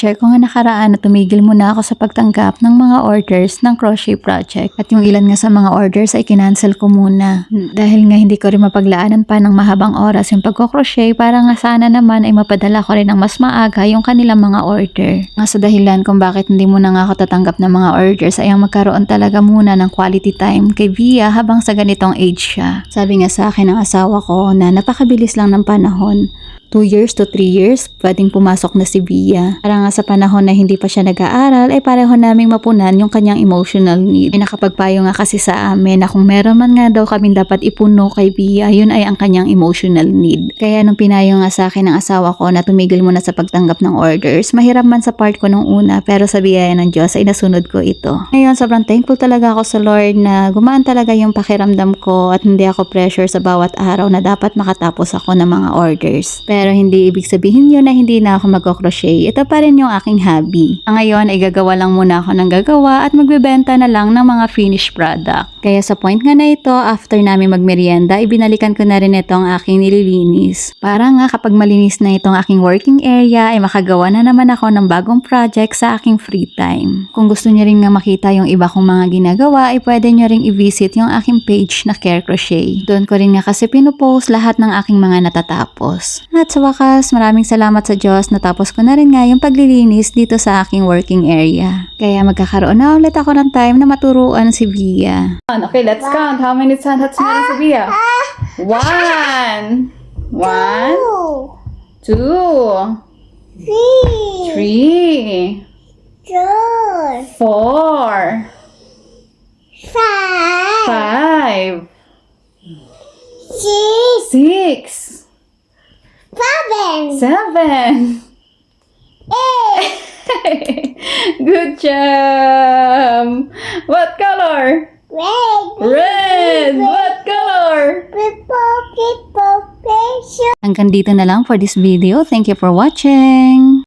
I-share ko nga nakaraan na tumigil muna ako sa pagtanggap ng mga orders ng crochet project. At yung ilan nga sa mga orders ay kinancel ko muna. Dahil nga hindi ko rin mapaglaanan pa ng mahabang oras yung pagko-crochet para nga sana naman ay mapadala ko rin ng mas maaga yung kanilang mga order. Nga sa dahilan kung bakit hindi muna nga ako tatanggap ng mga orders ay ang magkaroon talaga muna ng quality time kay Via habang sa ganitong age siya. Sabi nga sa akin ng asawa ko na napakabilis lang ng panahon. 2 years to 3 years, pwedeng pumasok na si Via. Para nga sa panahon na hindi pa siya nag-aaral, ay pareho naming mapunan yung kanyang emotional need. Ay nakapagpayo nga kasi sa amin na kung meron man nga daw kaming dapat ipuno kay Via, yun ay ang kanyang emotional need. Kaya nung pinayo nga sa akin ng asawa ko na tumigil muna sa pagtanggap ng orders, mahirap man sa part ko nung una, pero sa biyaya ng Diyos ay nasunod ko ito. Ngayon, sobrang thankful talaga ako sa Lord na gumaan talaga yung pakiramdam ko at hindi ako pressure sa bawat araw na dapat makatapos ako ng mga orders. Pero hindi ibig sabihin yun na hindi na ako magko-crochet. Ito pa rin yung aking hobby. Ngayon ay gagawa lang muna ako ng gagawa at magbebenta na lang ng mga finished product. Kaya sa point nga na ito, after namin magmerienda, ibinalikan ko na rin itong aking nililinis. Para nga kapag malinis na itong aking working area, ay makagawa na naman ako ng bagong project sa aking free time. Kung gusto niyo rin nga makita yung iba kong mga ginagawa, ay pwede niyo ring i-visit yung aking page na Care Crochet. Doon ko rin nga kasi pinupost lahat ng aking mga natatapos. At sa wakas, maraming salamat sa Diyos natapos ko na rin nga yung paglilinis dito sa aking working area. Kaya magkakaroon na ulit ako ng time na maturuan si Via. Okay, let's count. How many times meron si Via? 1, 2, 3, 4, 5, 6, 7. Good job. What color? Red. What color? Hanggang dito na lang for this video. Thank you for watching.